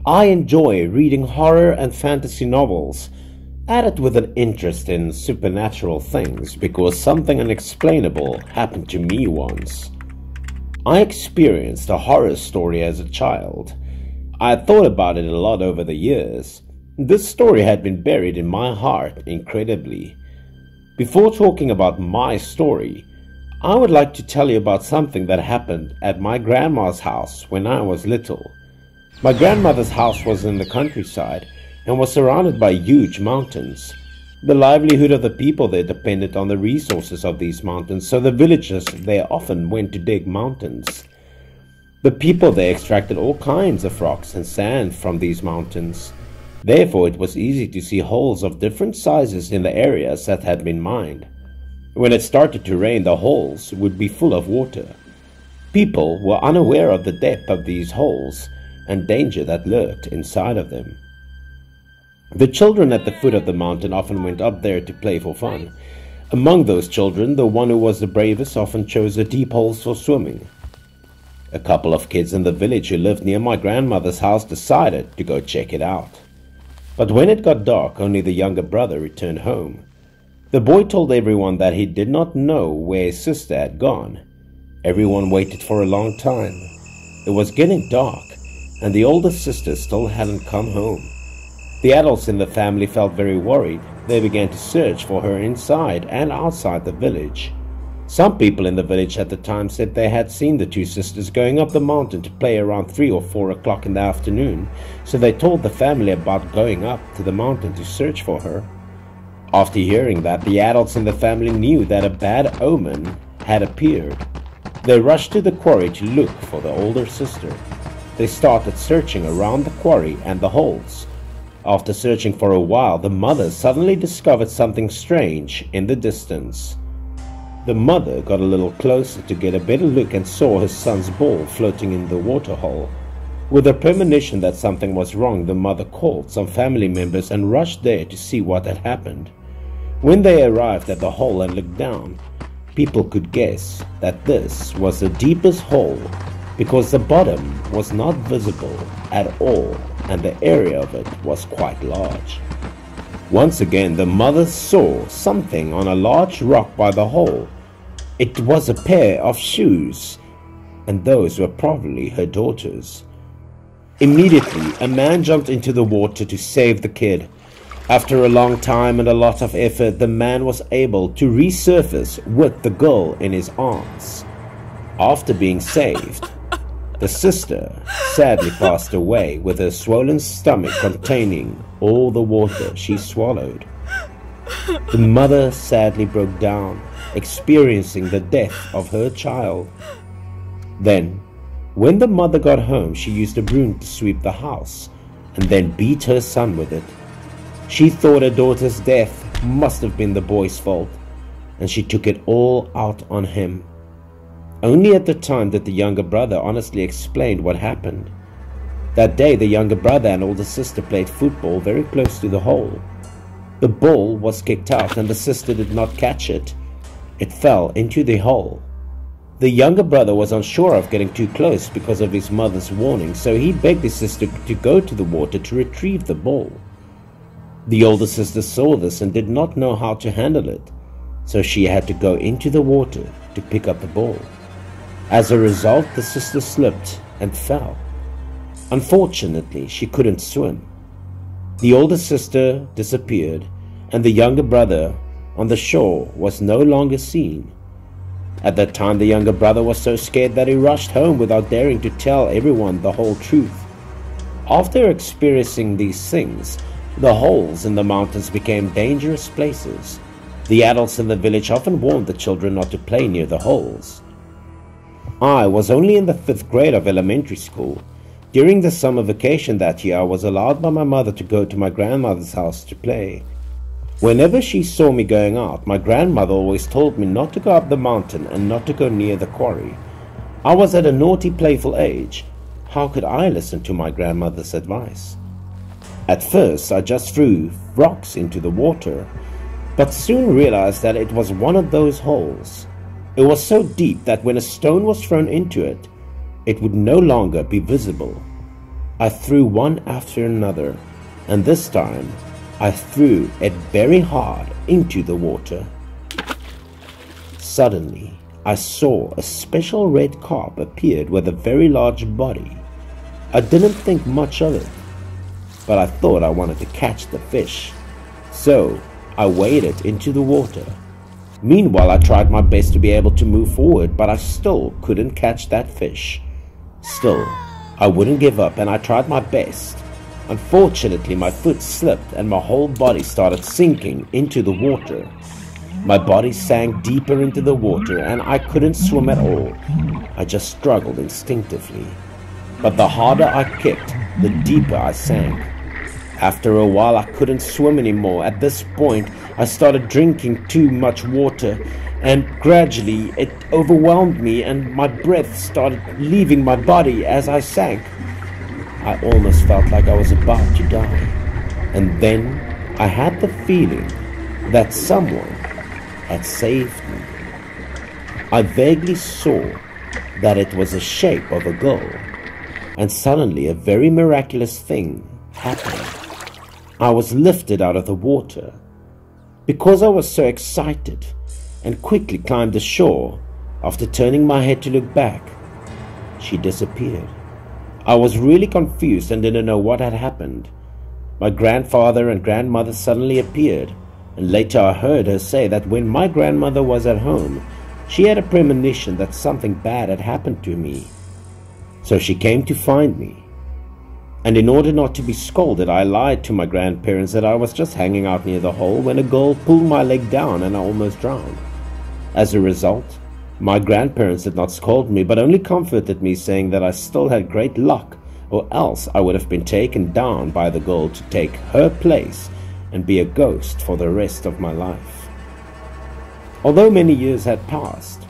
I enjoy reading horror and fantasy novels, added with an interest in supernatural things because something unexplainable happened to me once. I experienced a horror story as a child. I had thought about it a lot over the years. This story had been buried in my heart incredibly. Before talking about my story, I would like to tell you about something that happened at my grandma's house when I was little. My grandmother's house was in the countryside and was surrounded by huge mountains. The livelihood of the people there depended on the resources of these mountains, so the villagers there often went to dig mountains. The people there extracted all kinds of rocks and sand from these mountains. Therefore, it was easy to see holes of different sizes in the areas that had been mined. When it started to rain, the holes would be full of water. People were unaware of the depth of these holes and danger that lurked inside of them. The children at the foot of the mountain often went up there to play for fun. Among those children, the one who was the bravest often chose the deep holes for swimming. A couple of kids in the village who lived near my grandmother's house decided to go check it out. But when it got dark, only the younger brother returned home. The boy told everyone that he did not know where his sister had gone. Everyone waited for a long time. It was getting dark, and the older sister still hadn't come home. The adults in the family felt very worried. They began to search for her inside and outside the village. Some people in the village at the time said they had seen the two sisters going up the mountain to play around 3 or 4 o'clock in the afternoon, so they told the family about going up to the mountain to search for her. After hearing that, the adults in the family knew that a bad omen had appeared. They rushed to the quarry to look for the older sister. They started searching around the quarry and the holes. After searching for a while, the mother suddenly discovered something strange in the distance. The mother got a little closer to get a better look and saw her son's ball floating in the waterhole. With a premonition that something was wrong, the mother called some family members and rushed there to see what had happened. When they arrived at the hole and looked down, people could guess that this was the deepest hole because the bottom was not visible at all and the area of it was quite large. Once again, the mother saw something on a large rock by the hole. It was a pair of shoes, and those were probably her daughters. Immediately, a man jumped into the water to save the kid. After a long time and a lot of effort, the man was able to resurface with the girl in his arms. After being saved, the sister sadly passed away with her swollen stomach containing all the water she swallowed. The mother sadly broke down, experiencing the death of her child. Then, when the mother got home, she used a broom to sweep the house and then beat her son with it. She thought her daughter's death must have been the boy's fault, and she took it all out on him. Only at the time did the younger brother honestly explain what happened. That day, the younger brother and older sister played football very close to the hole. The ball was kicked out and the sister did not catch it. It fell into the hole. The younger brother was unsure of getting too close because of his mother's warning, so he begged his sister to go to the water to retrieve the ball. The older sister saw this and did not know how to handle it, so she had to go into the water to pick up the ball. As a result, the sister slipped and fell. Unfortunately, she couldn't swim. The older sister disappeared, and the younger brother on the shore was no longer seen. At that time, the younger brother was so scared that he rushed home without daring to tell everyone the whole truth. After experiencing these things, the holes in the mountains became dangerous places. The adults in the village often warned the children not to play near the holes. I was only in the 5th grade of elementary school. During the summer vacation that year, I was allowed by my mother to go to my grandmother's house to play. Whenever she saw me going out, my grandmother always told me not to go up the mountain and not to go near the quarry. I was at a naughty, playful age. How could I listen to my grandmother's advice? At first, I just threw rocks into the water, but soon realized that it was one of those holes. It was so deep that when a stone was thrown into it, it would no longer be visible. I threw one after another, and this time I threw it very hard into the water. Suddenly, I saw a special red carp appeared with a very large body. I didn't think much of it, but I thought I wanted to catch the fish, so I waded into the water. Meanwhile, I tried my best to be able to move forward, but I still couldn't catch that fish. Still, I wouldn't give up, and I tried my best. Unfortunately, my foot slipped and my whole body started sinking into the water. My body sank deeper into the water and I couldn't swim at all. I just struggled instinctively. But the harder I kicked, the deeper I sank. After a while, I couldn't swim anymore. At this point, I started drinking too much water, and gradually it overwhelmed me and my breath started leaving my body as I sank. I almost felt like I was about to die. And then I had the feeling that someone had saved me. I vaguely saw that it was the shape of a girl, and suddenly a very miraculous thing happened. I was lifted out of the water. Because I was so excited and quickly climbed ashore, after turning my head to look back, she disappeared. I was really confused and didn't know what had happened. My grandfather and grandmother suddenly appeared, and later I heard her say that when my grandmother was at home, she had a premonition that something bad had happened to me. So she came to find me. And in order not to be scolded, I lied to my grandparents that I was just hanging out near the hole when a girl pulled my leg down and I almost drowned. As a result, my grandparents did not scold me, but only comforted me, saying that I still had great luck, or else I would have been taken down by the girl to take her place and be a ghost for the rest of my life. Although many years had passed,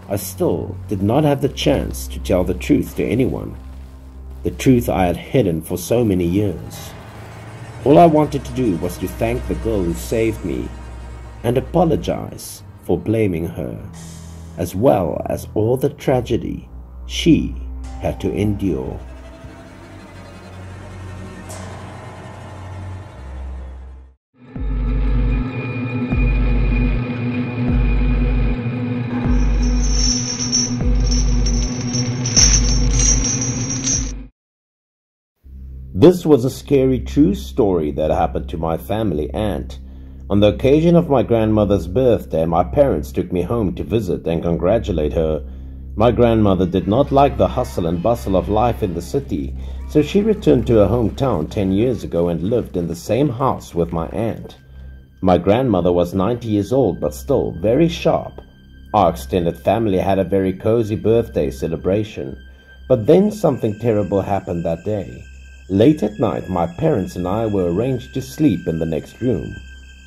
I still did not have the chance to tell the truth to anyone. The truth I had hidden for so many years. All I wanted to do was to thank the girl who saved me and apologize for blaming her, as well as all the tragedy she had to endure. This was a scary true story that happened to my family aunt. On the occasion of my grandmother's birthday, my parents took me home to visit and congratulate her. My grandmother did not like the hustle and bustle of life in the city, so she returned to her hometown 10 years ago and lived in the same house with my aunt. My grandmother was 90 years old but still very sharp. Our extended family had a very cozy birthday celebration, but then something terrible happened that day. Late at night, my parents and I were arranged to sleep in the next room.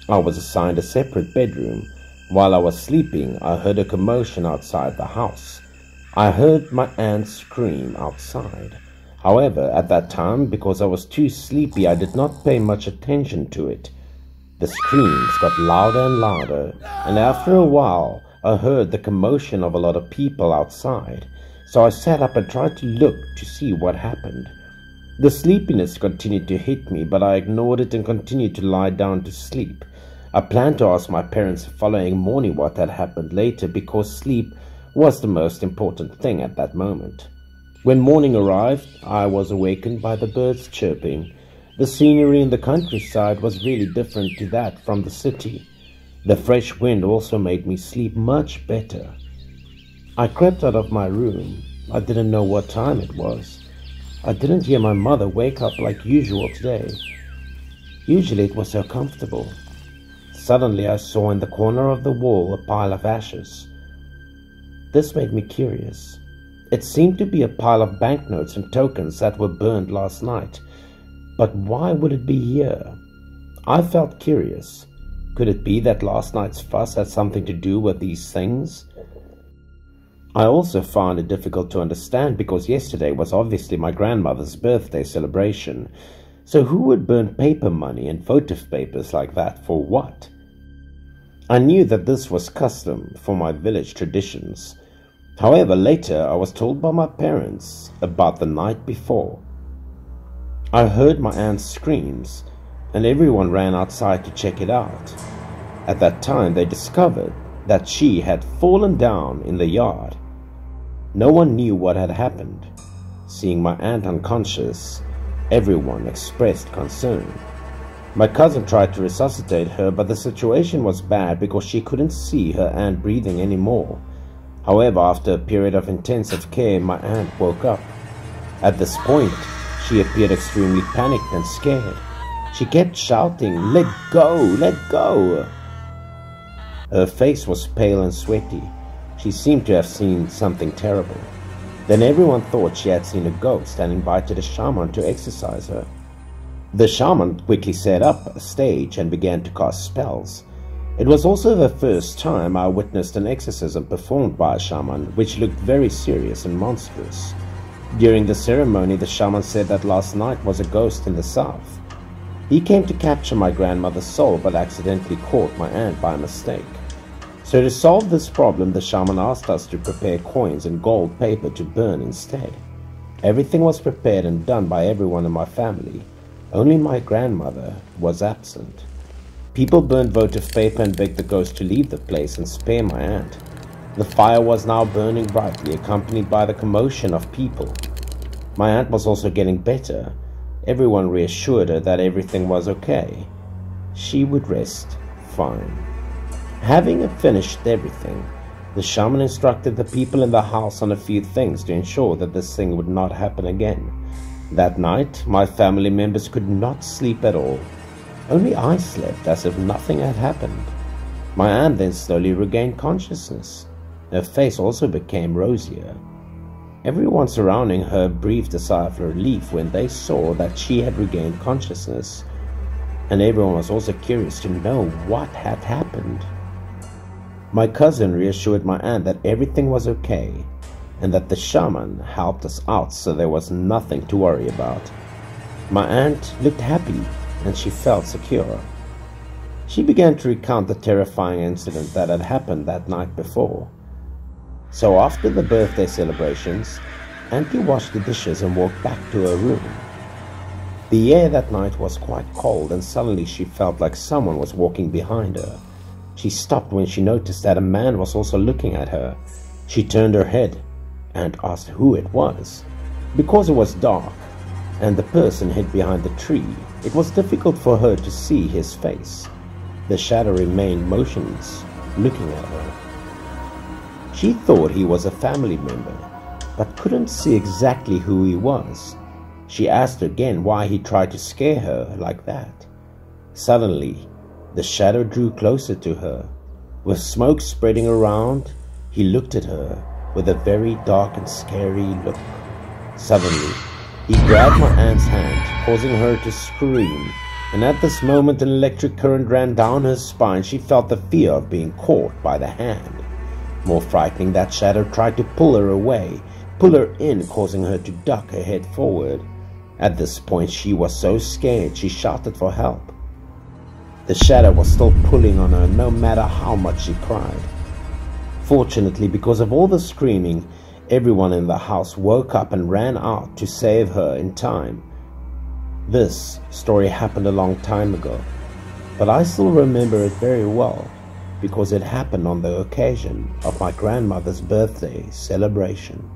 I was assigned a separate bedroom. While I was sleeping, I heard a commotion outside the house. I heard my aunt scream outside. However, at that time, because I was too sleepy, I did not pay much attention to it. The screams got louder and louder, and after a while, I heard the commotion of a lot of people outside. So I sat up and tried to look to see what happened. The sleepiness continued to hit me, but I ignored it and continued to lie down to sleep. I planned to ask my parents the following morning what had happened later, because sleep was the most important thing at that moment. When morning arrived, I was awakened by the birds chirping. The scenery in the countryside was really different to that from the city. The fresh wind also made me sleep much better. I crept out of my room. I didn't know what time it was. I didn't hear my mother wake up like usual today. Usually it was so comfortable. Suddenly I saw in the corner of the wall a pile of ashes. This made me curious. It seemed to be a pile of banknotes and tokens that were burned last night. But why would it be here? I felt curious. Could it be that last night's fuss had something to do with these things? I also found it difficult to understand because yesterday was obviously my grandmother's birthday celebration. So who would burn paper money and votive papers like that for what? I knew that this was custom for my village traditions. However, later I was told by my parents about the night before. I heard my aunt's screams, and everyone ran outside to check it out. At that time, they discovered that she had fallen down in the yard. No one knew what had happened. Seeing my aunt unconscious, everyone expressed concern. My cousin tried to resuscitate her, but the situation was bad because she couldn't see her aunt breathing anymore. However, after a period of intensive care, my aunt woke up. At this point, she appeared extremely panicked and scared. She kept shouting, "Let go! Let go!" Her face was pale and sweaty. She seemed to have seen something terrible. Then everyone thought she had seen a ghost and invited a shaman to exorcise her. The shaman quickly set up a stage and began to cast spells. It was also the first time I witnessed an exorcism performed by a shaman, which looked very serious and monstrous. During the ceremony, the shaman said that last night was a ghost in the south. He came to capture my grandmother's soul but accidentally caught my aunt by mistake. So to solve this problem, the shaman asked us to prepare coins and gold paper to burn instead. Everything was prepared and done by everyone in my family. Only my grandmother was absent. People burned votive paper and begged the ghost to leave the place and spare my aunt. The fire was now burning brightly, accompanied by the commotion of people. My aunt was also getting better. Everyone reassured her that everything was okay. She would rest fine. Having finished everything, the shaman instructed the people in the house on a few things to ensure that this thing would not happen again. That night, my family members could not sleep at all. Only I slept as if nothing had happened. My aunt then slowly regained consciousness. Her face also became rosier. Everyone surrounding her breathed a sigh of relief when they saw that she had regained consciousness, and everyone was also curious to know what had happened. My cousin reassured my aunt that everything was okay, and that the shaman helped us out, so there was nothing to worry about. My aunt looked happy, and she felt secure. She began to recount the terrifying incident that had happened that night before. So after the birthday celebrations, Auntie washed the dishes and walked back to her room. The air that night was quite cold, and suddenly she felt like someone was walking behind her. She stopped when she noticed that a man was also looking at her. She turned her head and asked who it was. Because it was dark and the person hid behind the tree, it was difficult for her to see his face. The shadow remained motionless, looking at her. She thought he was a family member, but couldn't see exactly who he was. She asked again why he tried to scare her like that. Suddenly, the shadow drew closer to her. With smoke spreading around, he looked at her with a very dark and scary look. Suddenly, he grabbed my aunt's hand, causing her to scream, and at this moment an electric current ran down her spine. She felt the fear of being caught by the hand. More frightening, that shadow tried to pull her away, pull her in, causing her to duck her head forward. At this point, she was so scared she shouted for help. The shadow was still pulling on her no matter how much she cried. Fortunately, because of all the screaming, everyone in the house woke up and ran out to save her in time. This story happened a long time ago, but I still remember it very well because it happened on the occasion of my grandmother's birthday celebration.